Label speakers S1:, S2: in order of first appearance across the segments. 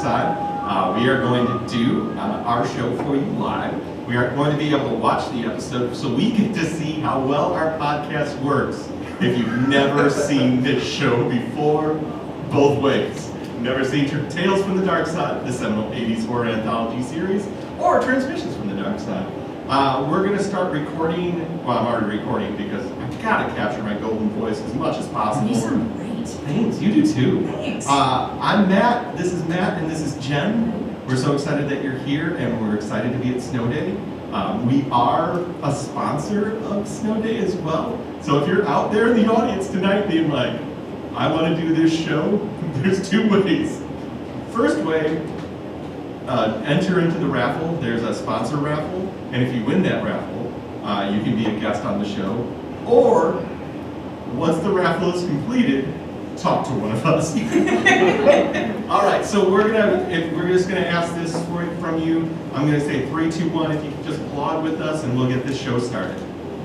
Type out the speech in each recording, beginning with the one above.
S1: Darkside. We are going to do our show for you live. We are going to be able to watch the episode so we get to see how well our podcast works. If you've never seen this show before, both ways. Never seen Tales from the Darkside, the seminal 80s horror anthology series, or Transmissions from the Darkside. We're going to start recording. Well, I'm already recording because I've got to capture my golden voice as much as possible.
S2: You sound great.
S1: Thanks, you do too.
S2: Thanks.
S1: I'm Matt, this is Matt, and this is Jen. We're so excited that you're here, and we're excited to be at Snow Day. We are a sponsor of Snow Day as well. So if you're out there in the audience tonight being like, I want to do this show, there's two ways. First way, enter into the raffle. There's a sponsor raffle, and if you win that raffle, you can be a guest on the show. Or, once the raffle is completed, talk to one of us. All right, so we're just gonna ask this from you. I'm gonna say 3, 2, 1. If you can just applaud with us, and we'll get this show started.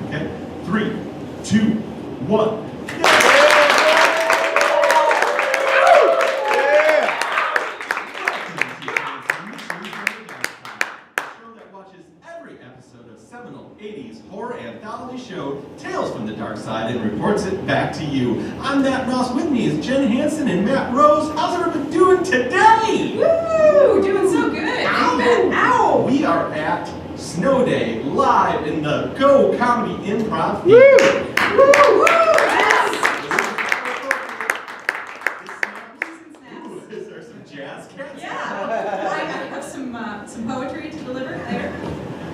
S1: Okay? 3, 2, 1. Seminal 80s horror anthology show, Tales from the Darkside, and reports it back to you. I'm Matt Ross. With me is Jen Hansen and Matt Rose. How's everyone doing today?
S2: Woo! Doing so good.
S1: Ow!
S2: Matt.
S1: Ow! We are at Snow Day, live in the Go Comedy Improv Theater.
S2: Woo! Woo! Yes!
S1: Is there some jazz cats?
S2: Yeah. I have some poetry to deliver later.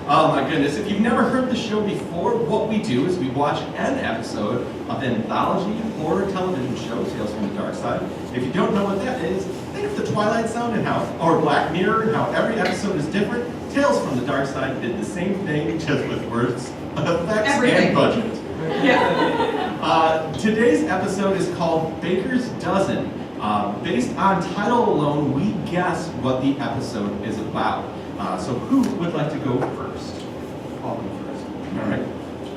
S1: Oh my goodness, if you've never heard the show before, what we do is we watch an episode of the anthology horror television show, Tales from the Darkside. If you don't know what that is, think of the Twilight Zone and or Black Mirror and how every episode is different. Tales from the Darkside did the same thing, just with words, effects, and budget.
S2: Yeah.
S1: Today's episode is called Baker's Dozen. Based on title alone, we guess what the episode is about. So who would like to go first?
S3: I'll go first.
S1: All right.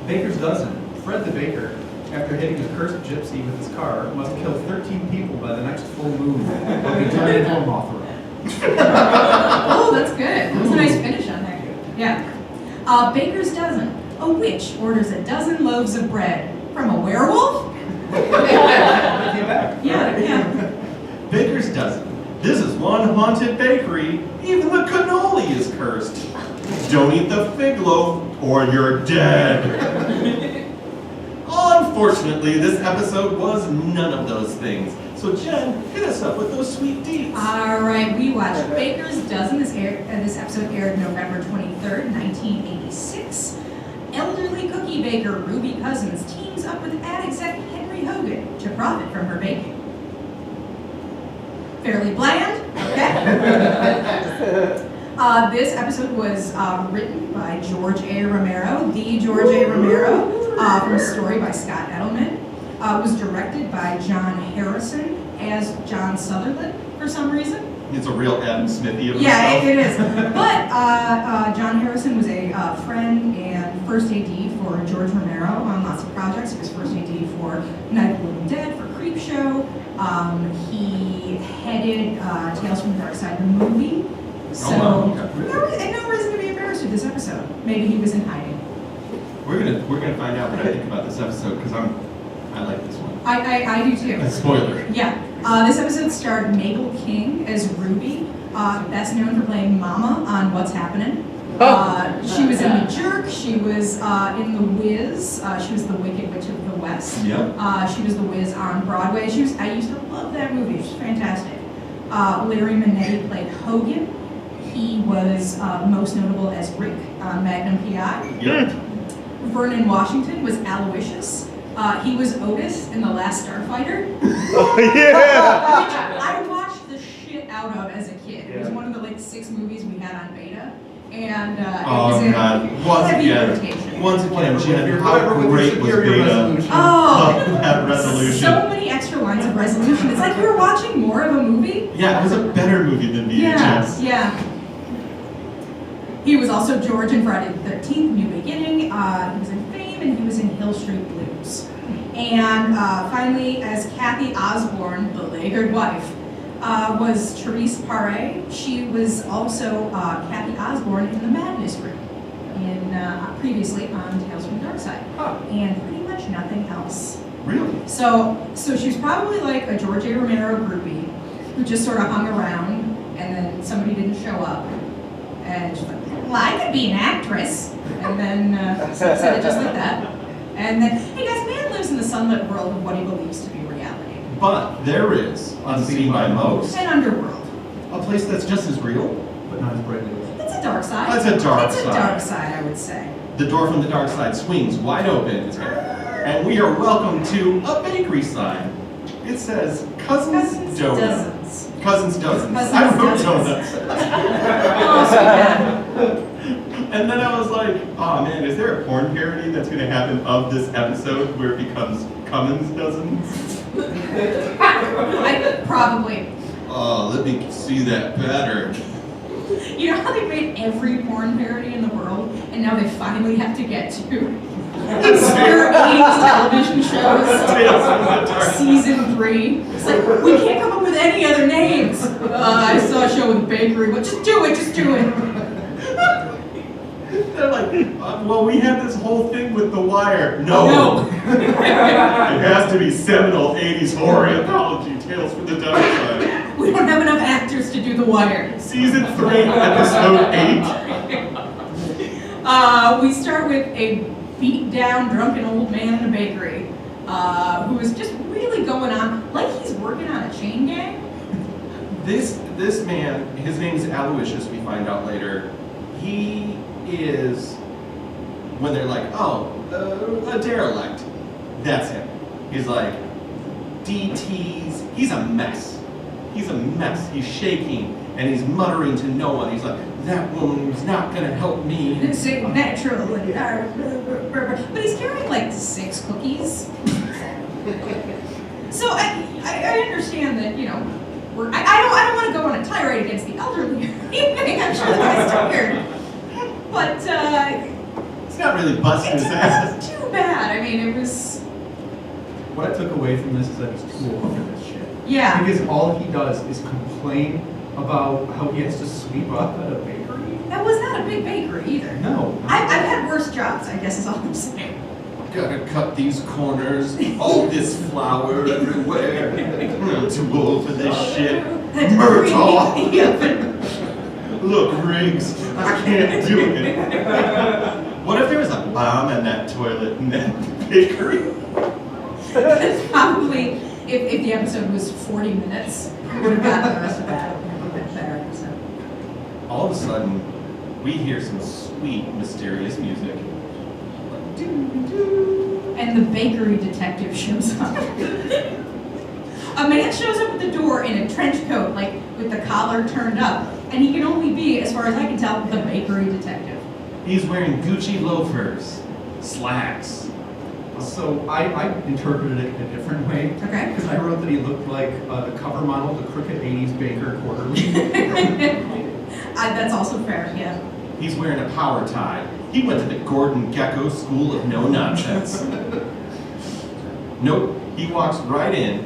S3: Baker's Dozen. Fred the baker, after hitting a cursed gypsy with his car, must kill 13 people by the next full moon, or be turned into a Mothra.
S2: Oh, that's good. That was a nice finish on there. Yeah. Baker's Dozen. A witch orders a dozen loaves of bread from a werewolf? Yeah.
S1: Baker's Dozen. This is one haunted bakery. Even the cannoli is cursed. Don't eat the fig loaf or you're dead. Unfortunately, this episode was none of those things. So Jen, hit us up with those sweet deeds.
S2: All right, we watched Baker's Dozen. This episode aired November 23rd, 1986. Elderly cookie baker Ruby Cousins teams up with ad exec Henry Hogan to profit from her baking. Fairly bland, okay? This episode was written by George A. Romero, the George A. Romero, from a story by Scott Edelman. It was directed by John Harrison as John Sutherland for some reason.
S1: It's a real Adam Smithy of
S2: Yeah,
S1: himself.
S2: it is. But John Harrison was a friend and first AD for George Romero on lots of projects. He was first AD for Night of the Living Dead, for Creepshow. He headed Tales from the Darkside, the movie. So,
S1: wow.
S2: and no reason to be embarrassed with this episode. Maybe he was in hiding.
S1: We're gonna find out what I think about this episode because I like this one.
S2: I do too.
S1: A spoiler.
S2: Yeah. This episode starred Mabel King as Ruby, best known for playing Mama on What's Happening. She was in The Jerk. She was in The Wiz. She was the Wicked Witch of the West.
S1: Yep.
S2: She was the Wiz on Broadway. I used to love that movie. She was fantastic. Larry Manetti played Hogan. He was most notable as Rick on Magnum PI.
S1: Yep.
S2: Vernon Washington was Aloysius. He was Otis in The Last Starfighter.
S4: Oh, yeah!
S2: Which I watched the shit out of as a kid. It was one of the 6 movies we had on beta. And it was in heavy rotation.
S1: Once again, Jen, how
S3: Whatever with
S1: great
S3: your
S1: was
S3: superior
S1: beta?
S3: resolution.
S2: Oh,
S1: That resolution.
S2: so many extra lines of resolution. It's like you were watching more of a movie.
S1: Yeah, it was a better movie than VHS.
S2: Yeah. He was also George in Friday the 13th, New Beginning. He was in Fame, and he was in Hill Street Blues. And finally, as Kathy Osborne, the laggard wife, was Therese Paré. She was also Kathy Osborne in the Madness Room, previously on Tales from the Darkside, and pretty much nothing else.
S1: Really?
S2: So she was probably like a George A. Romero groupie who just sort of hung around, and then somebody didn't show up, and she's like, well, I could be an actress, and then said it just like that. And then, hey guys, man lives in the sunlit world of what he believes to be reality.
S1: But there is, unseen by most,
S2: An underworld.
S1: a place that's just as real.
S3: But not as brightly lit.
S2: It's a dark side.
S1: It's a dark
S2: It's a
S1: side.
S2: dark side, I would say.
S1: The door from the dark side swings wide open, and we are welcome to a bakery sign. It says Cousins Donuts.
S2: Dozens.
S1: Cousins Dozens.
S2: Cousins
S1: I wrote
S2: Dozens.
S1: donuts.
S2: Oh, so bad.
S1: And then I was like, oh man, is there a porn parody that's going to happen of this episode where it becomes Cummins Dozens?
S2: Probably.
S1: Oh, let me see that pattern.
S2: You know how they made every porn parody in the world, and now they finally have to get to obscure 80s television shows, season 3. It's like, we can't come up with any other names. I saw a show with a bakery, but just do it.
S1: They're like, well, we had this whole thing with The Wire. No. It has to be seminal 80s horror anthology, Tales from the Dark Side.
S2: We don't have enough actors to do The Wire.
S1: Season 3, episode 8.
S2: We start with a beat-down, drunken old man in a bakery who is just really going on like he's working on a chain gang.
S1: This man, his name is Aloysius, we find out later. He is, when they're like, oh, a derelict, that's him. He's like, DTs, he's a mess. He's shaking, and he's muttering to no one. He's like, that woman's not gonna help me.
S2: It's natural, but he's carrying like 6 cookies. So I understand that, you know, I don't want to go on a tirade against the elderly. I'm sure the guy's tired, but
S1: It's not really busting his ass.
S2: it's too bad. I mean, it was.
S3: What I took away from this is that he's too old for this shit.
S2: Yeah.
S3: Because all he does is complain about how he has to sweep up at a bakery.
S2: That was not a big bakery either.
S3: No.
S2: I've had worse jobs, I guess is all I'm saying.
S1: Gotta cut these corners, all this flour everywhere. I'm too old for this shit. Murtaugh. Look, Riggs, I can't do it. What if there was a bomb in that toilet in that bakery?
S2: That's probably, if the episode was 40 minutes, we would have gotten the rest of that a bit better. So.
S1: All of a sudden, we hear some sweet, mysterious music.
S2: And the bakery detective shows up. A man shows up at the door in a trench coat, like with the collar turned up, and he can only be, as far as I can tell, the bakery detective.
S1: He's wearing Gucci loafers, slacks.
S3: So I interpreted it in a different way.
S2: Okay.
S3: Because I wrote that he looked like the cover model of the Crooked 80s Baker Quarterly.
S2: That's also fair, yeah.
S1: He's wearing a power tie. He went to the Gordon Gecko School of No Nonsense. Nope, he walks right in,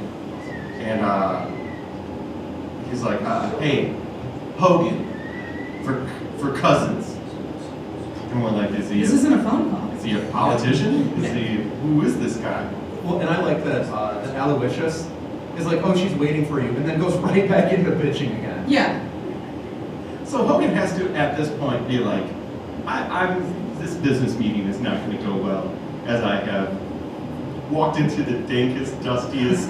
S1: and he's like, hey, Hogan, for Cousins. And we're like,
S2: This isn't a phone call.
S1: Is he a politician? Who is this guy?
S3: Well, and I like that Aloysius is like, oh, she's waiting for you, and then goes right back into bitching again.
S2: Yeah.
S1: So Hogan has to, at this point, be like, this business meeting is not going to go well, as I have walked into the dankest, dustiest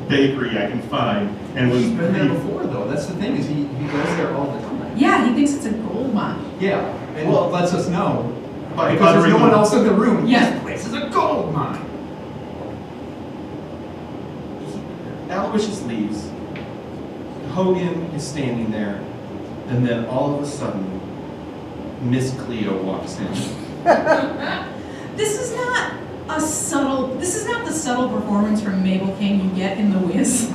S1: bakery I can find, and was
S3: He's been there before, though. That's the thing, is he goes there all the time.
S2: Yeah, he thinks it's a gold mine.
S3: Yeah, and
S1: Well,
S3: lets us know,
S1: by
S3: because there's no
S1: uttering
S3: one
S1: the-
S3: else in the room.
S2: Yeah.
S3: This place is a gold mine.
S1: Aloysius leaves. Hogan is standing there, and then all of a sudden, Miss Cleo walks in.
S2: This is not the subtle performance from Mabel King you get in The Wiz.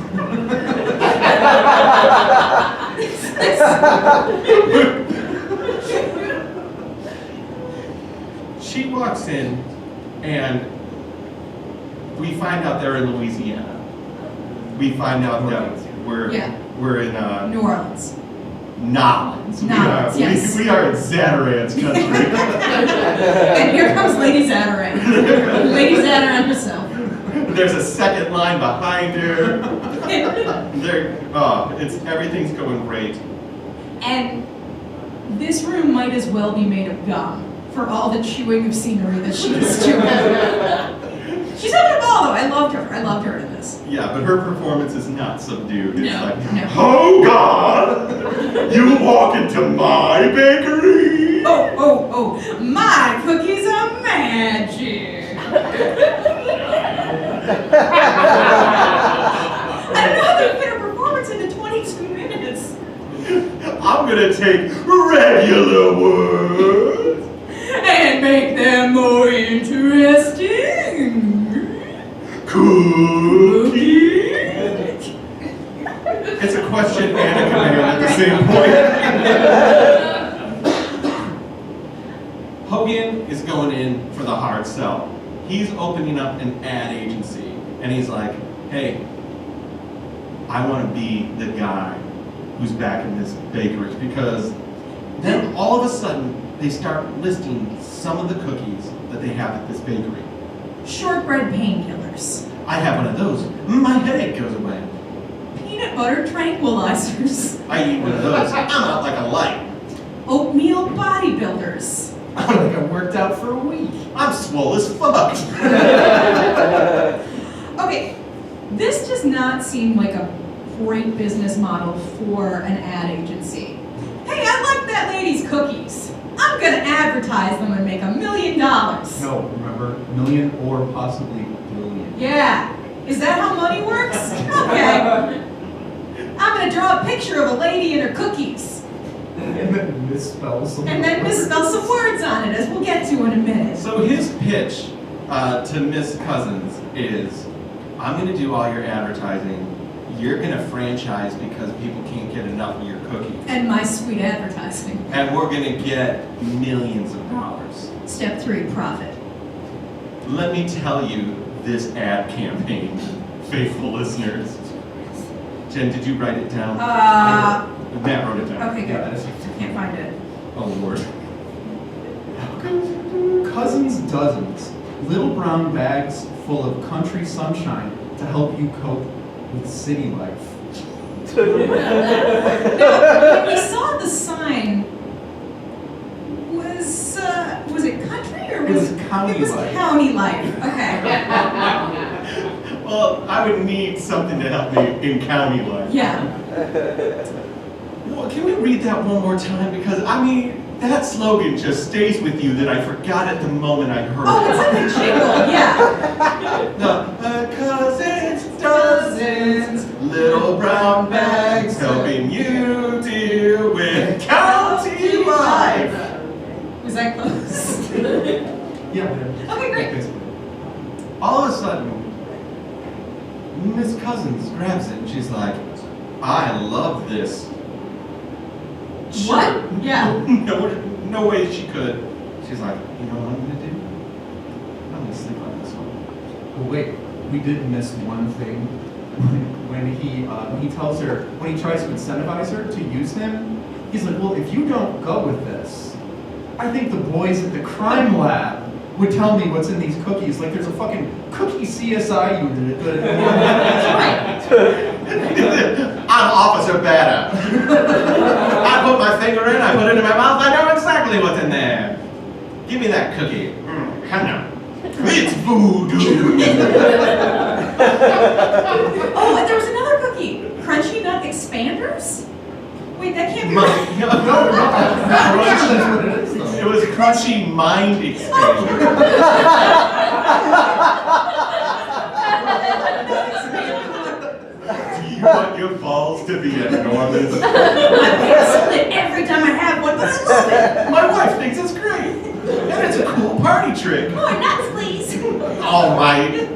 S1: She walks in, and we find out they're in Louisiana. We find out that we're
S2: Yeah.
S1: We're in
S2: New Orleans.
S1: Nolens.
S2: Nolens, yes.
S1: We are in Zataran's country.
S2: And here comes Lady Zataran. Lady Zataran herself.
S1: There's a second line behind her. Everything's going great.
S2: And this room might as well be made of gum for all the chewing of scenery that she is doing. She's having a ball though. I loved her in this.
S1: Yeah, but her performance is not subdued. It's
S2: No.
S1: Oh God! You walk into my bakery?
S2: Oh, my cookies are magic. I don't know how they fit her performance into 22 minutes.
S1: I'm gonna take regular words
S2: And make them more interesting.
S1: Cookie. It's a question and a command at the same point. Hogan is going in for the hard sell. He's opening up an ad agency, and he's like, hey, I want to be the guy who's back in this bakery, because then all of a sudden they start listing some of the cookies that they have at this bakery.
S2: Shortbread painkillers.
S1: I have one of those. My headache goes away.
S2: Peanut butter tranquilizers.
S1: I eat one of those. I'm out like a light.
S2: Oatmeal bodybuilders.
S3: I think I worked out for a week.
S1: I'm swole as fuck.
S2: Okay, this does not seem like a great business model for an ad agency. Hey, I like that lady's cookies. I'm gonna advertise them and make $1 million.
S3: No, remember, million or possibly billion.
S2: Yeah. Is that how money works? Okay. I'm gonna draw a picture of a lady and her cookies.
S3: And then misspell some.
S2: And then misspell some words on it, as we'll get to in a minute.
S1: So his pitch to Miss Cousins is, I'm going to do all your advertising. You're going to franchise because people can't get enough of your cookies.
S2: And my sweet advertising.
S1: And we're going to get millions of dollars.
S2: Step 3, profit.
S1: Let me tell you this ad campaign, faithful listeners. Jen, did you write it down? Matt wrote it down.
S2: Okay, good.
S3: Yeah,
S2: I can't find it.
S1: Oh, Lord.
S3: Cousins Dozens, little brown bags full of country sunshine to help you cope with city life.
S2: No, when we saw the sign, was it country or
S3: It was county
S2: it was
S3: life.
S2: county life. Okay.
S1: Well, I would need something to help me in county life.
S2: Yeah.
S1: Well, can we read that one more time? Because, I mean, that slogan just stays with you that I forgot it the moment I heard
S2: Oh,
S1: it.
S2: it's like a jingle, yeah.
S1: The cousins, dozens, little brown bags helping you deal with county life.
S2: Was that close?
S3: Yeah.
S2: Okay, great.
S3: Basically.
S1: All of a sudden, Miss Cousins grabs it and she's like, I love this.
S2: What? Yeah.
S1: No way she could. She's like, you know what I'm gonna do? I'm gonna sleep on this one.
S3: Well, wait, we did miss one thing. When he tells her, when he tries to incentivize her to use him, he's like, well, if you don't go with this, I think the boys at the crime lab would tell me what's in these cookies. Like there's a fucking cookie CSI unit.
S2: That's
S1: I'm Officer Bada. I put my finger in, I put it in my mouth, I know exactly what's in there. Give me that cookie. Hello. It's voodoo.
S2: Oh, and there was another cookie. Crunchy Nut Expanders? Wait, that can't be
S1: No,
S2: right.
S3: That's what it is, though.
S1: it was Crunchy Mind Expander. Do you want your balls to be enormous?
S2: My face split every time I have one, but I love it.
S1: My wife thinks it's great. And it's a cool party trick.
S2: More nuts, please.
S1: All right.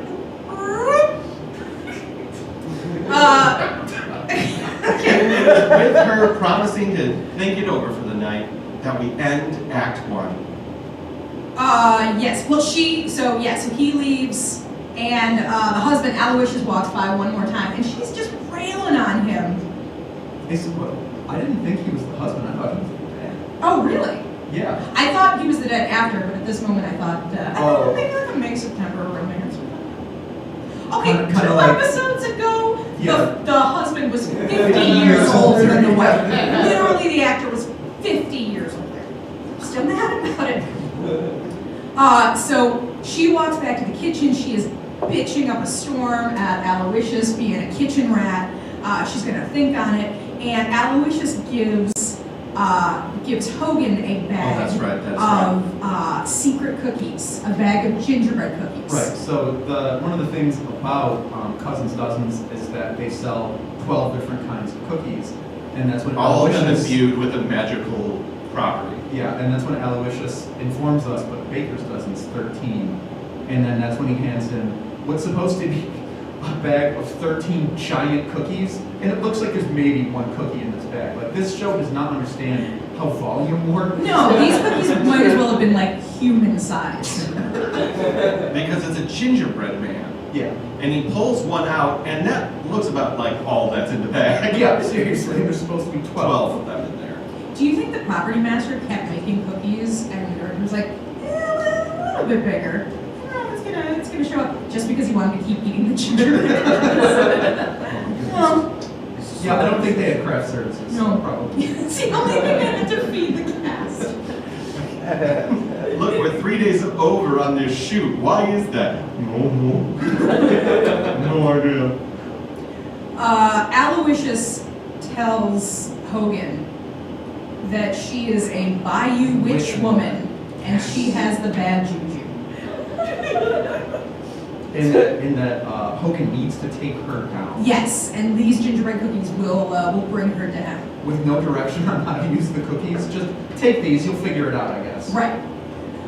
S1: With her promising to think it over for the night, that we end Act 1.
S2: Yes. Well, so he leaves, and the husband, Aloysius, walks by one more time, and she's just railing on him
S3: They said, well, I didn't think he was the husband. I thought he was the dad.
S2: Oh, really?
S3: Yeah.
S2: I thought he was the dad after, but at this moment I thought,
S3: Oh.
S2: maybe like a May September romance. Okay,
S3: Kinda
S2: 2
S3: like-
S2: episodes ago,
S3: Yeah.
S2: the husband was 50 years older than the wife. Literally, the actor was 50 years older. Still mad about it. So she walks back to the kitchen. She is bitching up a storm at Aloysius being a kitchen rat. She's gonna think on it, and Aloysius gives Hogan a bag
S1: that's right.
S2: of secret cookies, a bag of gingerbread cookies.
S3: Right. So one of the things about Cousins Dozens is that they sell 12 different kinds of cookies, and that's when
S1: All of them
S3: Aloysius-
S1: imbued with a magical property.
S3: Yeah, and that's when Aloysius informs us, but Baker's Dozen's 13, and then that's when he hands him what's supposed to be a bag of 13 giant cookies, and it looks like there's maybe one cookie in this bag. Like, this show does not understand how volume works.
S2: No, these cookies might as well have been like human sized.
S1: Because it's a gingerbread man.
S3: Yeah.
S1: And he pulls one out, and that looks about like all that's in the bag.
S3: Yeah, seriously, there's supposed to be 12.
S1: 12 of them in there.
S2: Do you think the property master kept making cookies and the director was like, a little bit bigger? It's gonna show up just because he wanted to keep eating the gingerbread. Well,
S3: Yeah, I don't think they had craft services.
S2: No.
S3: Probably.
S2: it's the only thing I had to feed the cast.
S1: Look, we're 3 days over on this shoot. Why is that? No idea.
S2: Aloysius tells Hogan that she is a Bayou witch woman and she has the bad juju.
S3: In that Hogan needs to take her down.
S2: Yes, and these gingerbread cookies will bring her down.
S3: With no direction on how to use the cookies, just take these, you'll figure it out, I guess.
S2: Right.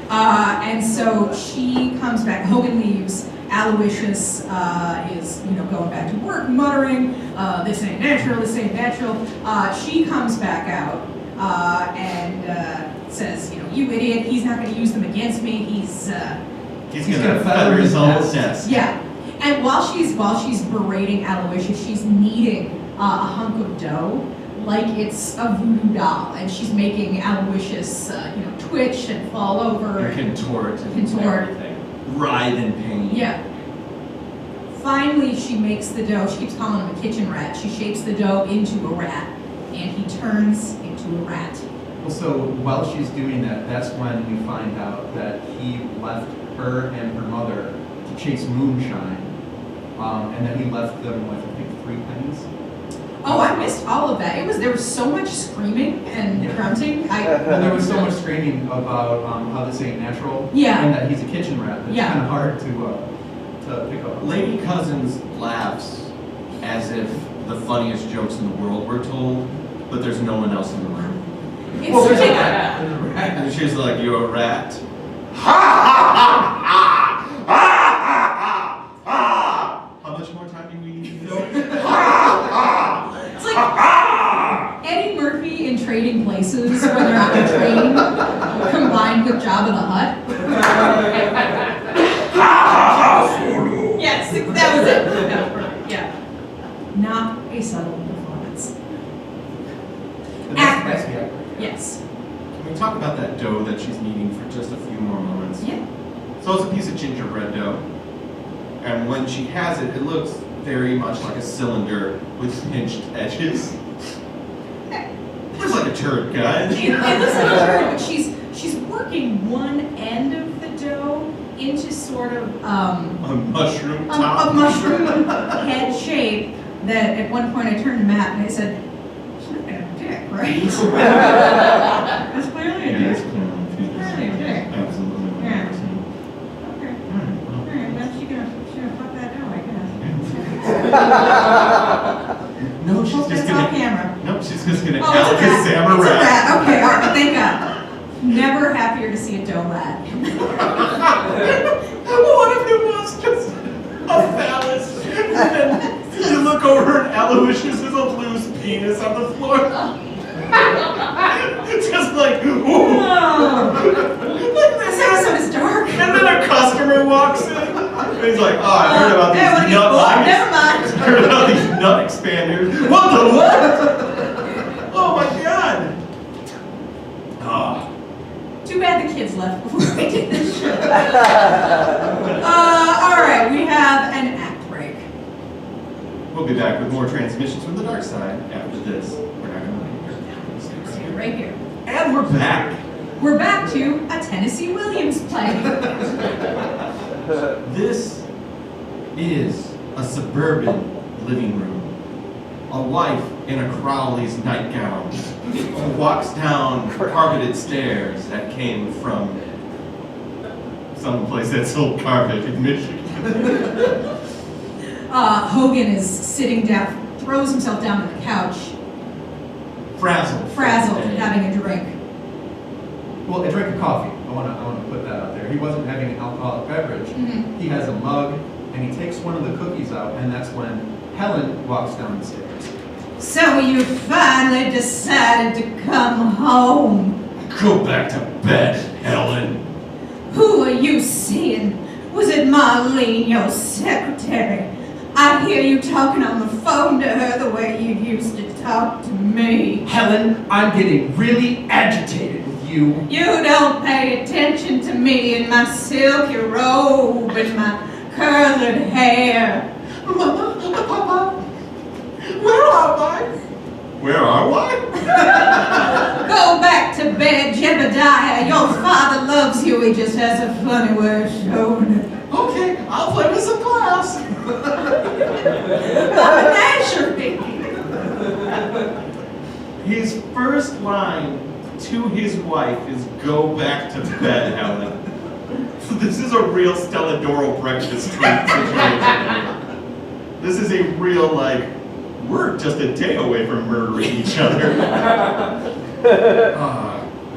S2: And so she comes back. Hogan leaves. Aloysius is, going back to work, muttering, "This ain't natural. This ain't natural." She comes back out and says, "You idiot! He's not going to use them against me. He's
S1: gonna feather his own nest.
S2: Yeah." And while she's berating Aloysius, she's kneading a hunk of dough like it's a voodoo doll, and she's making Aloysius, twitch and fall over.
S1: And contort. And
S2: Contort.
S1: everything. Writhe in pain.
S2: Yeah. Finally, she makes the dough. She keeps calling him a kitchen rat. She shapes the dough into a rat, and he turns into a rat.
S3: Well, so while she's doing that, that's when we find out that he left her and her mother to chase moonshine, and that he left them with, I think, 3 pennies.
S2: Oh, I missed all of that. There was so much screaming and
S3: Yeah.
S2: grunting.
S3: Well, there was so much screaming about how this ain't natural,
S2: Yeah.
S3: and that he's a kitchen rat. It's
S2: Yeah.
S3: kind of hard to pick up.
S1: Lady Cousins laughs as if the funniest jokes in the world were told, but there's no one else in the room.
S2: It's
S3: Well,
S2: such
S3: there's a
S2: a
S3: rat. There's a rat.
S1: And she's like, "You're a rat." How much more time do we need to film?
S2: It's like Eddie Murphy in Trading Places when they're on the train, combined with Jabba the Hutt. Yes, that was it. Yeah. Not a subtle performance.
S3: And that's
S2: Accurate.
S3: the actor.
S2: Yes.
S1: Can we talk about that dough that she's kneading for just a few more moments?
S2: Yeah.
S1: So it's a piece of gingerbread dough, and when she has it, it looks very much like a cylinder with pinched edges. Looks like a turd, guys.
S2: It looks like a turd, but she's working one end of the dough into sort of
S1: A mushroom top.
S2: a mushroom head shape that at one point I turned to Matt and I said, "It's not a dick, right?" It's clearly a
S1: Yeah, it's
S2: dick.
S1: clearly a dick. Absolutely.
S2: Yeah. Okay. Alright, then she's gonna fuck that dough, I guess.
S1: No, she's just
S2: That's off
S1: gonna.
S2: camera.
S1: Nope, she's just gonna
S2: Oh, it's a rat.
S1: Alakazam
S2: It's a
S1: rat.
S2: rat. Okay, alright, thank God. Never happier to see a dough rat.
S1: What if it was just a phallus? And then you look over and Aloysius is a loose penis on the floor. Just like, ooh.
S2: This episode is dark.
S1: And then a customer walks in. And he's like, "Oh, I heard about these
S2: Never mind.
S1: I heard about these nut expanders. What the what?"
S2: minutes left before we get this show. All right, we have an act break.
S1: We'll be back with more transmissions from the dark side after this. We're not going to leave here.
S2: Stay right here.
S1: And we're back.
S2: We're back to a Tennessee Williams play.
S1: This is a suburban living room. A wife in a Crowley's nightgown who walks down carpeted stairs that came from someplace that sold carpet in Michigan.
S2: Hogan is sitting down, throws himself down on the couch, frazzled, having a drink.
S3: Well, a drink of coffee. I want to put that out there. He wasn't having an alcoholic beverage.
S2: Mhm.
S3: He has a mug, and he takes one of the cookies out, and that's when Helen walks down the stairs.
S2: So you finally decided to come home.
S1: Go back to bed, Helen.
S2: Who are you seeing? Was it Marlene, your secretary? I hear you talking on the phone to her the way you used to talk to me.
S3: Helen, I'm getting really agitated with you.
S2: You don't pay attention to me in my silky robe and my curled hair.
S1: Papa, where are I? Where are I?
S2: Go back to bed, Jebediah. Your father loves you. He just has a funny way of showing it.
S1: Okay, I'll play with some glass.
S2: Menagerie.
S1: His first line to his wife is "Go back to bed, Helen." So this is a real Stella Doro breakfast treat situation. This is a real, like, we're just a day away from murdering each other.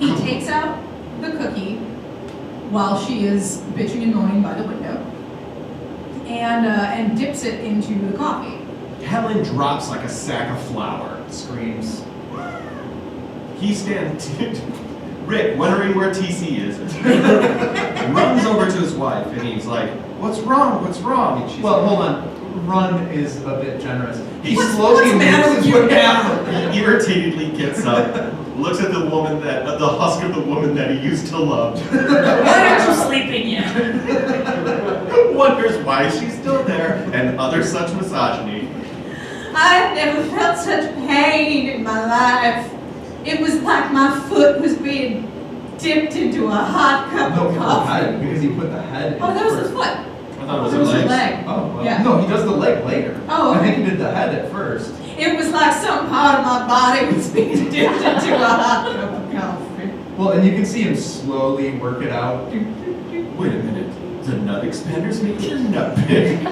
S2: He takes out the cookie while she is bitching and moaning by the window, and dips it into the coffee.
S1: Helen drops like a sack of flour.
S3: Screams.
S1: He stands. Rick, wondering where TC is, runs over to his wife and he's like, "What's wrong? What's wrong?" And she's
S3: Well,
S1: like,
S3: hold on. Run is a bit generous. He
S2: What's
S3: slowly
S2: the matter
S3: moves
S2: with you
S3: his way
S2: now?
S1: He irritatedly gets up, looks at the woman the husk of the woman that he used to love,
S2: Why aren't you sleeping yet?
S1: wonders why she's still there, and other such misogyny.
S2: I've never felt such pain in my life. It was like my foot was being dipped into a hot cup
S3: No,
S2: of
S3: the
S2: coffee.
S3: head, because he put the head in
S2: Oh, that was
S3: first.
S2: the foot.
S1: I thought it was
S2: There
S1: her
S2: was a
S1: legs.
S2: leg.
S3: Oh, well.
S2: Yeah.
S3: No, he does the leg later.
S2: Oh,
S3: I
S2: okay.
S3: think he did the head at first.
S2: It was like some part of my body was being dipped into a hot cup of coffee.
S3: Well, and you can see him slowly work it out.
S1: Wait a minute. The nut expanders make your nut big.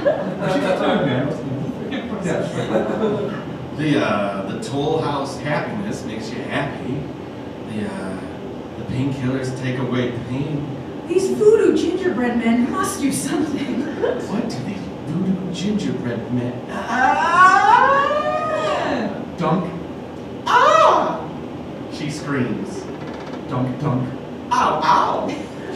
S3: Yeah, sure.
S1: The Toll House happiness makes you happy. The painkillers take away pain.
S2: These voodoo gingerbread men must do something.
S1: What do these voodoo gingerbread men?
S3: Dunk,
S1: Ah! She screams.
S3: dunk, dunk.
S1: Ow, ow!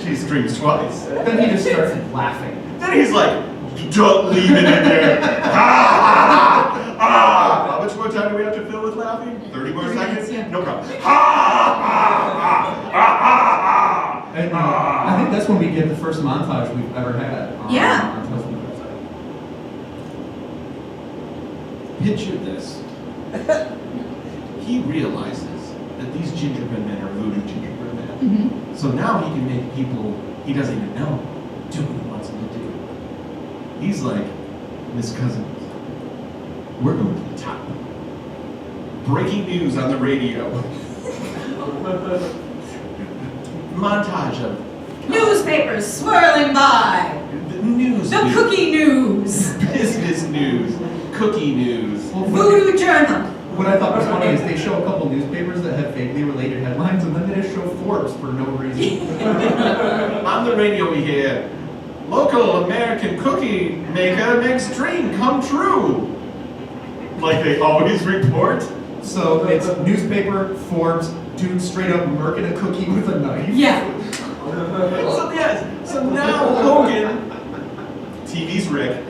S1: She screams twice.
S3: Then he just starts laughing.
S1: Then he's like, don't leave it in there. Ah! Ah! How much more time do we have to fill with laughing? 30 more
S2: 30
S1: seconds?
S2: minutes, yeah.
S1: No problem. Ha! Ah!
S3: And I think that's when we get the first montage we've ever had.
S2: Yeah.
S3: On Tales from the Dark Side.
S1: Picture this. He realizes that these gingerbread men are voodoo gingerbread men.
S2: Mm-hmm.
S1: So now he can make people he doesn't even know do what he wants them to do. He's like, Miss Cousins, we're going to the top. Breaking news on the radio. Montage of
S2: Newspapers swirling by.
S1: the news.
S2: The cookie news.
S1: Business news. Cookie news.
S3: Well,
S2: Voodoo journal.
S3: what I thought was funny is they show a couple newspapers that have vaguely related headlines, and then they just show Forbes for no reason.
S1: On the radio we hear, local American cookie maker makes dream come true. Like they always report.
S3: So it's newspaper, Forbes, dude straight up murking a cookie with a knife.
S2: Yeah.
S1: So yes, so now Hogan, TV's Rick,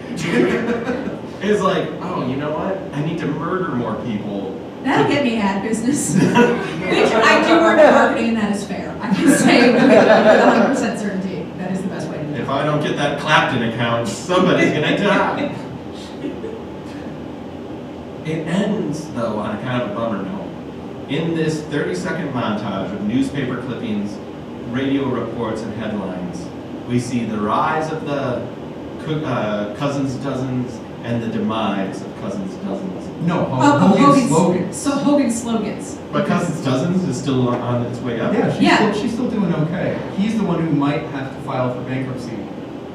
S1: is like, oh, you know what? I need to murder more people.
S2: That'll get me ad business. Which I do work in marketing, and that is fair. I I can say with 100% certainty that is the best way to do it.
S1: If I don't get that Clapton account, somebody's gonna die. It ends, though, on a kind of a bummer note. In this 30-second montage of newspaper clippings, radio reports, and headlines, we see the rise of the Cousins Dozens and the demise of Cousins Dozens.
S3: No, Hogan's slogans.
S2: So Hogan's slogans.
S1: But Cousins Dozens is still on its way up.
S3: Yeah, she's still doing okay. He's the one who might have to file for bankruptcy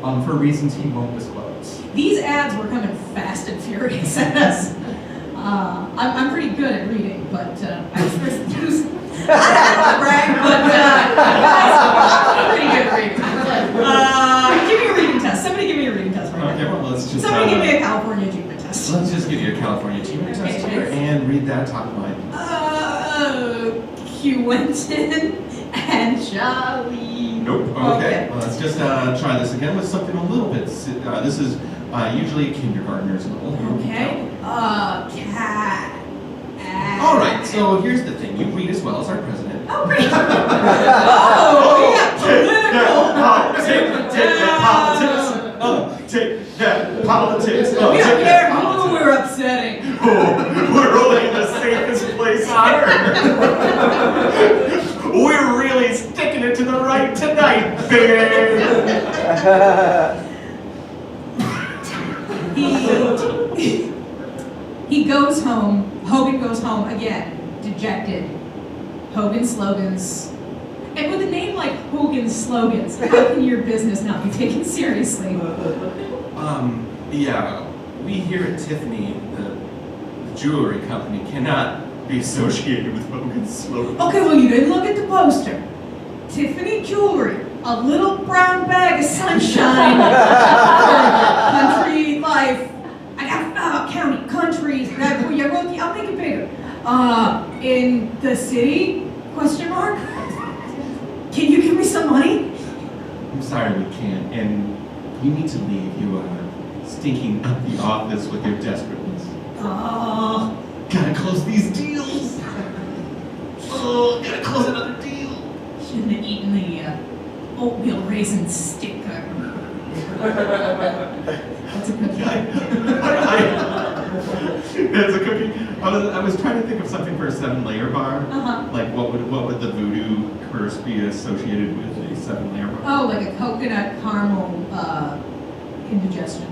S3: for reasons he won't disclose.
S2: These ads were coming fast and furious at us. I'm pretty good at reading, but I was first to do some, I don't know, brag, but I'm pretty good at reading. Give me a reading test. Somebody give me a reading test right
S1: Okay,
S2: now.
S1: well, let's just
S2: Somebody give me a California achievement test.
S1: let's just give you a California achievement test here and read that top line.
S2: Quentin and Charlie.
S1: Nope. Okay. Well, let's just try this again with something a little bit. This is usually a kindergartner's level.
S2: Okay. Cat.
S1: All right. So here's the thing. You read as well as our president.
S2: Oh, great. Oh, yeah.
S1: Take that politics. Take that politics.
S2: We don't care who we're upsetting.
S1: Oh, we're only in the safest place on earth. We're really sticking it to the right tonight, baby.
S2: He goes home. Hogan goes home again, dejected. Hogan slogans. And with a name like Hogan's Slogans, how can your business not be taken seriously?
S1: Yeah, we here at Tiffany, the jewelry company, cannot be associated with Hogan's slogan.
S2: Okay, well, you didn't look at the poster. Tiffany Jewelry, a little brown bag of sunshine for country life. I got county, country, I'll make it bigger. In the city, question mark? Can you give me some money?
S1: I'm sorry we can't, and you need to leave. You are stinking up the office with your desperateness. Gotta close these deals. Oh, gotta close another deal.
S2: Shouldn't have eaten the oatmeal raisin stick. That's a cookie.
S1: That's a cookie. I was trying to think of something for a 7-layer bar. Like what would the voodoo curse be associated with a 7-layer bar?
S2: Oh, like a coconut caramel indigestion.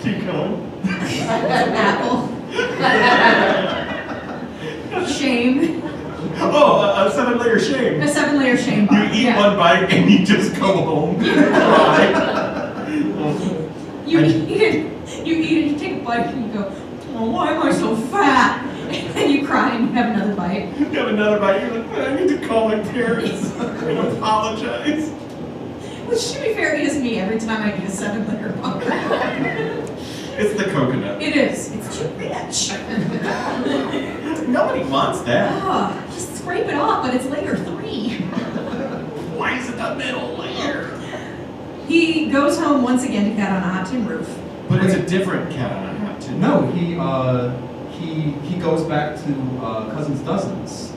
S1: Keep going.
S2: Apple. Shame.
S1: Oh, a 7-layer shame.
S2: A 7-layer shame bar.
S1: You eat one bite and you just go home. Cry.
S2: You eat it, you take a bite and you go, oh, why am I so fat? And you cry and you have another bite.
S1: You have another bite, you're like, I need to call my parents and apologize.
S2: Which, to be fair, is me every time I eat a 7-layer bar.
S1: It's the coconut.
S2: It is. It's too rich.
S1: Nobody wants that.
S2: Oh, just scrape it off, but it's layer 3.
S1: Why is it the middle layer?
S2: He goes home once again to Cat on a Hot Tin Roof.
S1: But it's a different cat on a hot tin.
S3: No, he goes back to Cousins Dozens,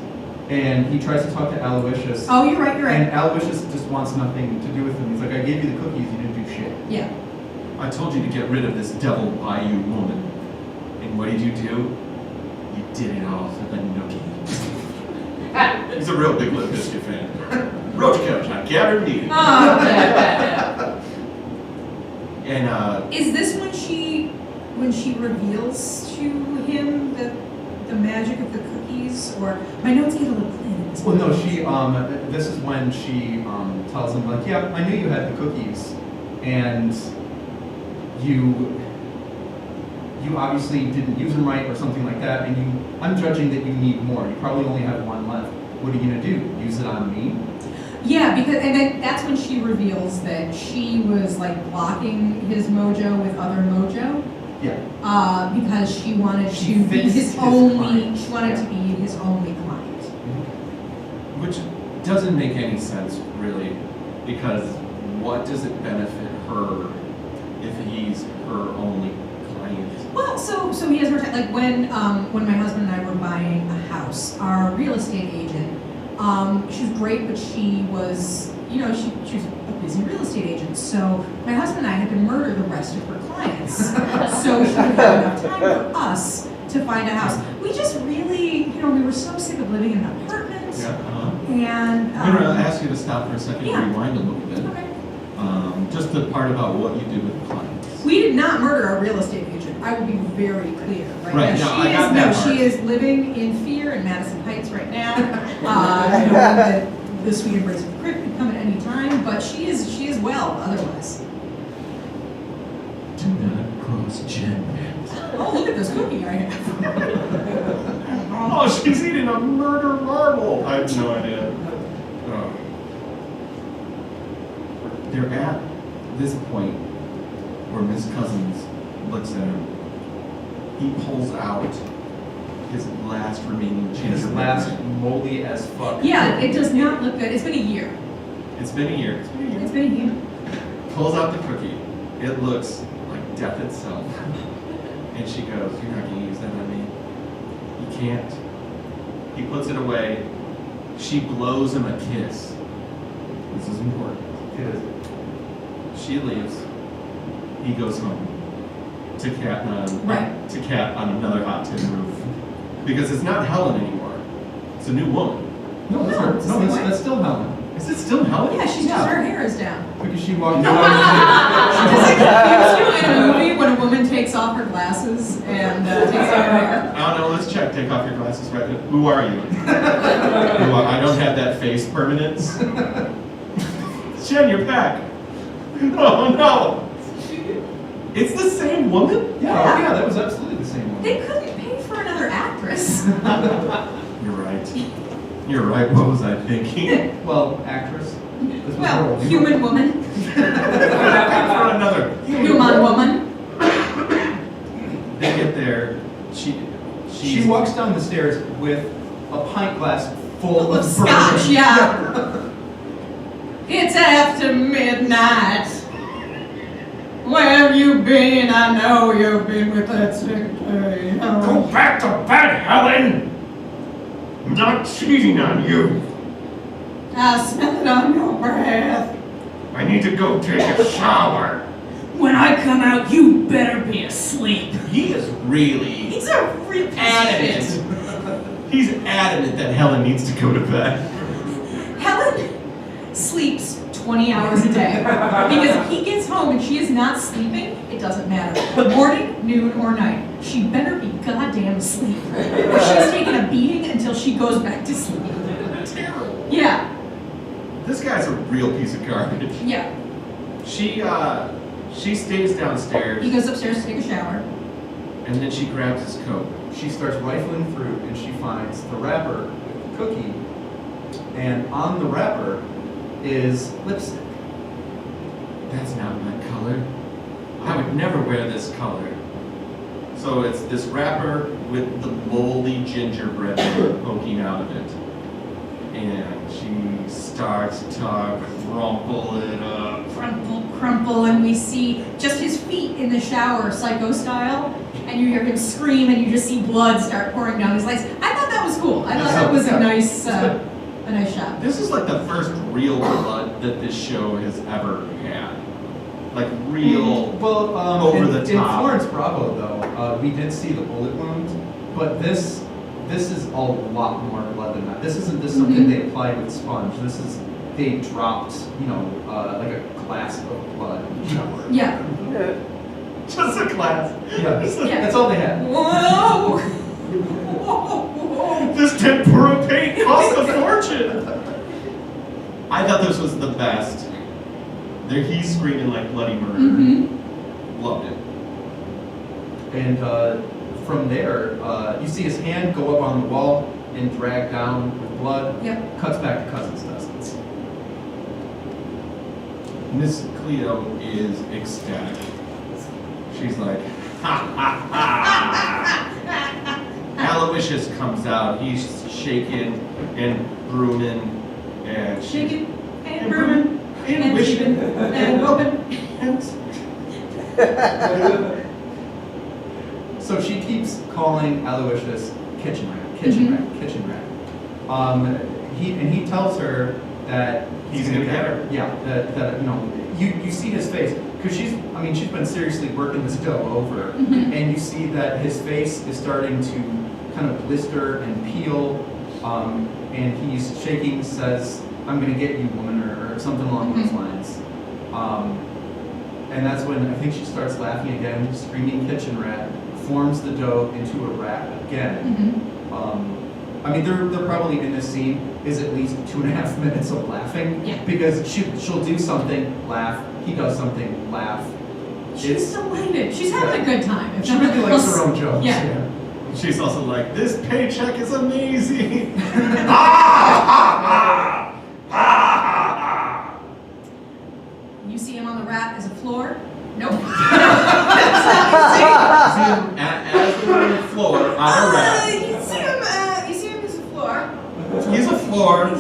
S3: and he tries to talk to Aloysius.
S2: Oh, you're right.
S3: And Aloysius just wants nothing to do with him. He's like, I gave you the cookies, you didn't do shit.
S2: Yeah.
S1: I told you to get rid of this devil Bayou woman. And what did you do? You did it all for the nookie. He's a real Big Lip Biscuit fan. Roach Couch, I guarantee. And
S2: Is this when she reveals to him the magic of the cookies? Or my notes get a little thin.
S3: Well, no, this is when she tells him, like, yeah, I knew you had the cookies, and you obviously didn't use them right or something like that, and I'm judging that you need more. You probably only have one left. What are you gonna do? Use it on me?
S2: Yeah, and then that's when she reveals that she was like blocking his mojo with other mojo.
S3: Yeah.
S2: Because she wanted
S3: She
S2: to be
S3: fixed
S2: his
S3: his
S2: only.
S3: client.
S2: She wanted to be his only client.
S1: which doesn't make any sense, really, because what does it benefit her if he's her only client?
S2: Well, so he has more time. Like when my husband and I were buying a house, real estate agent. She was great, but she was, she was a busy real estate agent. So my husband and I had to murder the rest of her clients so she would have enough time for us to find a house. We just really, we were so sick of living in an apartment.
S1: Yeah.
S2: And
S1: I'm going to ask you to stop for a second
S2: yeah.
S1: and rewind a little bit.
S2: Okay.
S1: Just the part about what you do with clients.
S2: We did not murder our real estate agent. I will be very clear.
S1: Right, no, I got that part.
S2: She is living in fear in Madison Heights right now. That the sweet embrace of the crypt could come at any time, but she is well otherwise.
S1: Do not cross Jen.
S2: Oh, look at this cookie I have.
S1: Oh, she's eating a murder marble. I have no idea. Oh. They're at this point where Miss Cousins looks at him. He pulls out his last remaining
S3: His
S1: gingerbread.
S3: last moldy as fuck.
S2: Yeah, it does not look good. It's been a year.
S1: It's been a year.
S2: It's been a year.
S1: Pulls out the cookie. It looks like death itself. And she goes, "You're not going to use that on me. You can't." He puts it away. She blows him a kiss. This is important.
S3: It is.
S1: She leaves. He goes home to Cat on another hot tin roof. Because it's not Helen anymore. It's a new woman.
S3: No,
S2: No, it's the same way.
S3: that's still Helen.
S1: Is it still Helen?
S2: Yeah, she's just her hair is down.
S3: Because she walked
S2: Just like in a movie when a woman takes off her glasses and takes off her hair.
S1: I don't know, let's check. Take off your glasses right now. Who are you? I don't have that face permanence. Jen, you're back. Oh no! It's the same woman?
S3: Yeah, that was absolutely the same one.
S2: They couldn't pay for another actress.
S1: You're right. You're right. What was I thinking?
S3: Well, actress. This was her
S2: Well,
S3: role.
S2: human woman,
S1: For another
S2: human woman.
S1: They get there.
S3: She walks down the stairs with a pint glass full of
S2: Scotch,
S3: bourbon.
S2: yeah. It's after midnight. Where have you been? I know you've been with that sick lady.
S1: Go back to bed, Helen! I'm not cheating on you.
S2: I smell it on your breath.
S1: I need to go take a shower.
S2: When I come out, you better be asleep.
S1: He is really
S2: He's a real piece of
S1: adamant.
S2: shit.
S1: He's adamant that Helen needs to go to bed.
S2: Helen sleeps 20 hours a day. Because if he gets home and she is not sleeping, it doesn't matter. Morning, noon, or night. She better be goddamn asleep. Or she's taking a beating until she goes back to sleep.
S1: Terrible.
S2: Yeah,
S1: This guy's a real piece of garbage.
S2: yeah.
S1: She stays downstairs
S2: He goes upstairs to take a shower.
S1: and then she grabs his coat.
S3: She starts rifling through and she finds the wrapper with the cookie, and on the wrapper is lipstick.
S1: That's not my color. I would never wear this color. So it's this wrapper with the moldy gingerbread poking out of it. And she starts to crumple it up.
S2: Crumple, crumple, and we see just his feet in the shower, psycho style, and you hear him scream, and you just see blood start pouring down his legs. I thought that was cool. I thought that was a nice shot.
S1: This is like the first real blood that this show has ever had. Like real.
S3: Well,
S1: over the
S3: in
S1: top.
S3: Florence Bravo, though, we did see the bullet wound, but this is a lot more blood than that. This isn't just something they applied with sponge. This is they dropped, like a glass of blood.
S2: Yeah.
S1: Just a glass.
S3: Yeah,
S2: Yeah.
S3: that's all they had.
S2: Whoa! Whoa!
S1: This tempura paint cost a fortune. I thought this was the best. There he's screaming like bloody murder. Loved it.
S3: And from there, you see his hand go up on the wall and drag down with blood.
S2: Yep.
S3: Cuts back to Cousin's Dozens.
S1: Miss Cleo is ecstatic. She's like, ha ha ha! Aloysius comes out. He's shaking and brooming and
S2: Shaking and brooming
S1: and wishing
S2: and whooping.
S3: So she keeps calling Aloysius kitchen rat, kitchen rat, kitchen rat. He tells her that
S1: He's gonna get her.
S3: Yeah, that you see his face because she's been seriously working this dough over, and you see that his face is starting to kind of blister and peel, and he's shaking, says, "I'm gonna get you, woman," or something along those lines. And that's when I think she starts laughing again, screaming kitchen rat, forms the dough into a rat again. They're probably in this scene is at least 2.5 minutes of laughing.
S2: Yeah.
S3: Because she'll do something, laugh, he does something, laugh.
S2: She's delighted. She's having a good time. If
S3: She
S2: nothing
S3: really likes
S2: else.
S3: her own jokes.
S2: Yeah.
S1: She's also like, this paycheck is amazing.
S2: You see him on the rat as a floor? Nope.
S1: See him as we're on the floor on a rat.
S2: You see him as a floor.
S1: He's a floor.
S2: You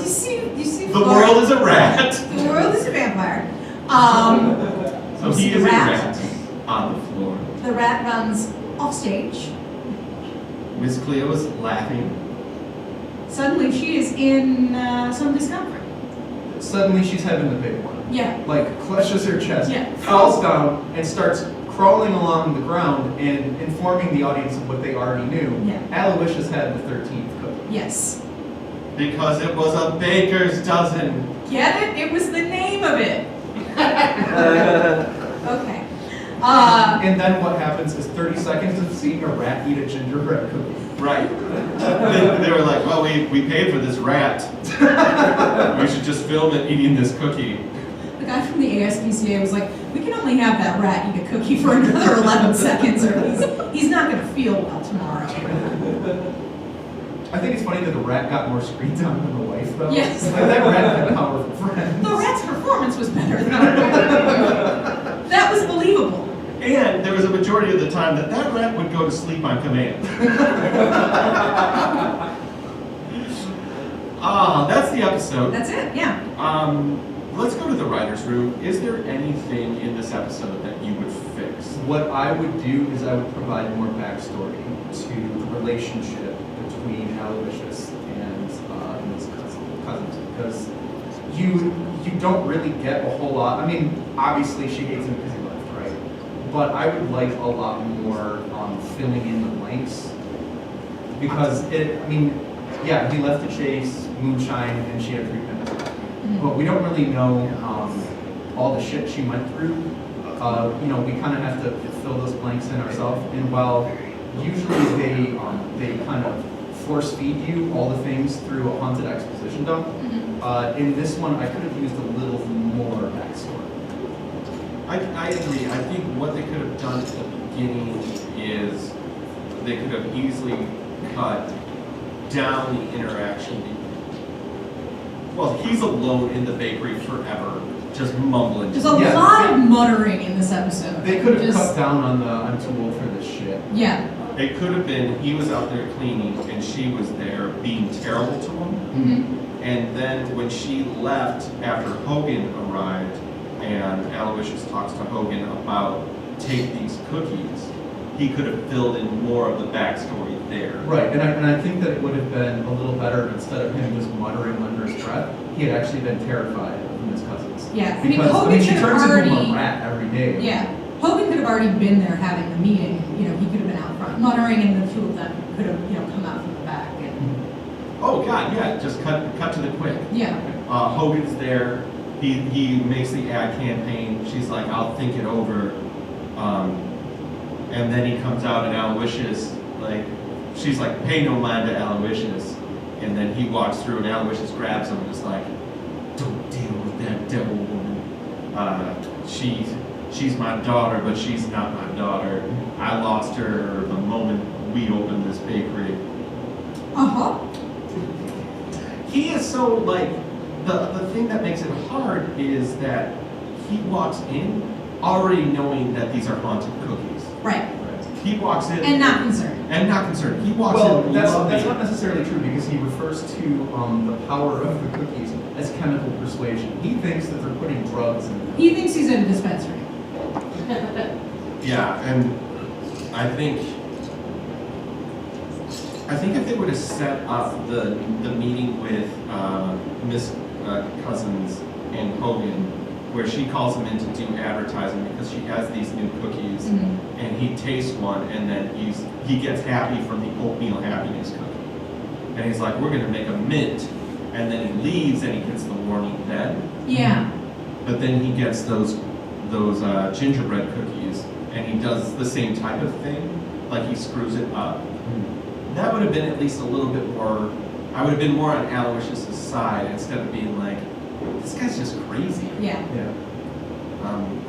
S2: see
S1: The
S2: floor.
S1: world is a rat.
S2: The world is a vampire.
S1: So
S2: You see
S1: he is
S2: the
S1: a
S2: rat.
S1: rat on the floor.
S2: The rat runs off stage.
S1: Miss Cleo is laughing.
S2: Suddenly she is in some discomfort.
S3: Suddenly she's having the big one.
S2: Yeah.
S3: Like clutches her chest,
S2: Yeah.
S3: falls down, and starts crawling along the ground and informing the audience of what they already knew.
S2: Yeah.
S3: Aloysius had the 13th cookie.
S2: Yes.
S1: Because it was a baker's dozen.
S2: Get it? It was the name of it. Okay.
S3: And then what happens is 30 seconds of seeing a rat eat a gingerbread cookie.
S1: Right. They were like, well, we paid for this rat. We should just film it eating this cookie.
S2: The guy from the ASPCA was like, we can only have that rat eat a cookie for another 11 seconds or he's not going to feel well tomorrow.
S3: I think it's funny that the rat got more screen time than the wife, though.
S2: Yes.
S3: Like, that rat had powerful friends.
S2: The rat's performance was better than that was believable.
S1: And there was a majority of the time that rat would go to sleep on command. That's the episode.
S2: That's it, yeah.
S1: Let's go to the writer's room. Is there anything in this episode that you would fix?
S3: What I would do is I would provide more backstory to the relationship between Aloysius and his cousins, because you don't really get a whole lot. I mean, obviously she hates him because he left, right? But I would like a lot more filling in the blanks, because he left to chase moonshine and she had 3 minutes. But we don't really know all the shit she went through. We kind of have to fill those blanks in ourselves. And while usually they kind of force feed you all the things through a haunted exposition dump, in this one I could have used a little more backstory.
S1: I agree. I think what they could have done at the beginning is they could have easily cut down the interaction. Well, he's alone in the bakery forever, just mumbling.
S2: There's a lot of muttering in this episode.
S3: They could have cut down on the I'm too old for this shit.
S2: Yeah.
S1: It could have been he was out there cleaning and she was there being terrible to him. And then when she left after Hogan arrived and Aloysius talks to Hogan about take these cookies, he could have filled in more of the backstory there.
S3: Right, and I think that it would have been a little better if instead of him just muttering under his breath, he had actually been terrified of his cousins.
S2: Yeah,
S3: Because
S2: Hogan
S3: she
S2: could have
S3: turns into
S2: already.
S3: a rat every day.
S2: Yeah, Hogan could have already been there having the meeting. He could have been out front muttering, and the two of them could have, come out from the back. And,
S1: Oh God, yeah, just cut to the quick.
S2: yeah.
S1: Hogan's there. He makes the ad campaign. She's like, I'll think it over. And then he comes out and Aloysius, she's like, pay no mind to Aloysius. And then he walks through and Aloysius grabs him and is like, don't deal with that devil woman. She's my daughter, but she's not my daughter. I lost her the moment we opened this bakery.
S2: Uh-huh.
S1: He is so the thing that makes it hard is that he walks in already knowing that these are haunted cookies.
S2: Right.
S1: He walks in
S2: And not concerned.
S1: He walks
S3: Well,
S1: in
S3: that's
S1: loving.
S3: not necessarily true because he refers to the power of the cookies as chemical persuasion. He thinks that they're putting drugs in them.
S2: He thinks he's in a dispensary.
S1: Yeah, and I think I think if they would have set up the meeting with Miss Cousins and Hogan, where she calls him in to do advertising because she has these new cookies, and he tastes one, and then he gets happy from the oatmeal happiness cookie, and he's like, "We're gonna make a mint," and then he leaves and he gets the warning then.
S2: Yeah.
S1: But then he gets those gingerbread cookies, and he does the same type of thing, like he screws it up. That would have been at least a little bit more. I would have been more on Aloysius' side instead of being like, this guy's just crazy.
S2: Yeah.
S3: Yeah.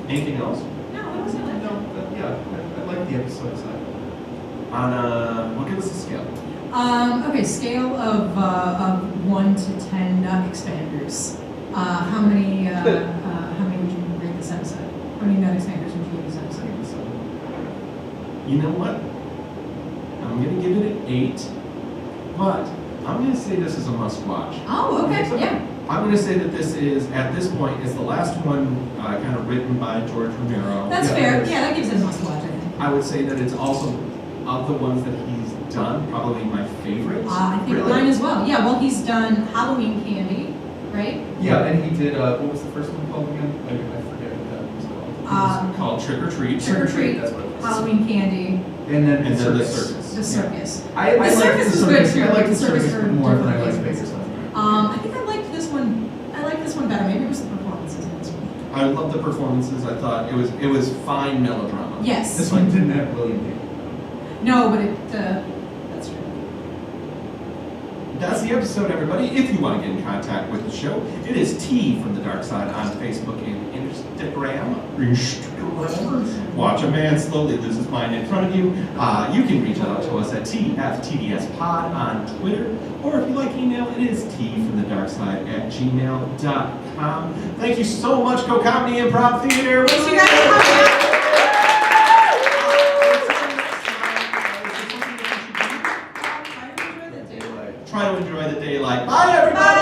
S1: Anything else?
S2: No, it wasn't like that.
S3: Yeah, I like the episode side.
S1: Well, give us a scale.
S2: Okay, scale of 1 to 10 nut expanders. How many would you rate this episode? How many nut expanders would you give this episode?
S1: You know what? I'm gonna give it an 8, but I'm gonna say this is a must-watch.
S2: Oh, okay, yeah.
S1: I'm gonna say that this is, at this point, is the last one kind of written by George Romero.
S2: That's fair. Yeah, that gives it a must-watch, I think.
S1: I would say that it's also, of the ones that he's done, probably my favorite.
S2: I think mine as well. Yeah, well, he's done Halloween Candy, right?
S3: Yeah, and he did, what was the first one called again? I forget what that was called.
S1: It's called Trick or Treat.
S2: Trick or Treat,
S3: that's what it was.
S2: Halloween Candy,
S3: And then
S1: And
S3: the
S1: then the
S3: circus.
S1: circus.
S2: the circus.
S3: I
S2: The
S3: like
S2: circus
S3: the
S2: is good
S3: circus.
S2: too.
S3: I like the
S2: The circus
S3: circus
S2: for
S3: more than I
S2: different
S3: like
S2: reasons.
S3: Baker's.
S2: I think I liked this one. I liked this one better. Maybe it was the performances in this one.
S1: I love the performances. I thought it was fine melodrama.
S2: Yes.
S3: This one didn't have William Baker.
S2: No, but it. That's true.
S1: That's the episode, everybody. If you want to get in contact with the show, it is T from the Darkside on Facebook and Instagram. Watch a man slowly lose his mind in front of you. You can reach out to us at TFTDSPod on Twitter, or if you like email, it is tfromthedarkside@gmail.com. Thank you so much, Go Comedy Improv Theater.
S2: Thanks, you guys, for coming. Try to enjoy the daylight.
S1: Try to enjoy the daylight. Bye, everybody.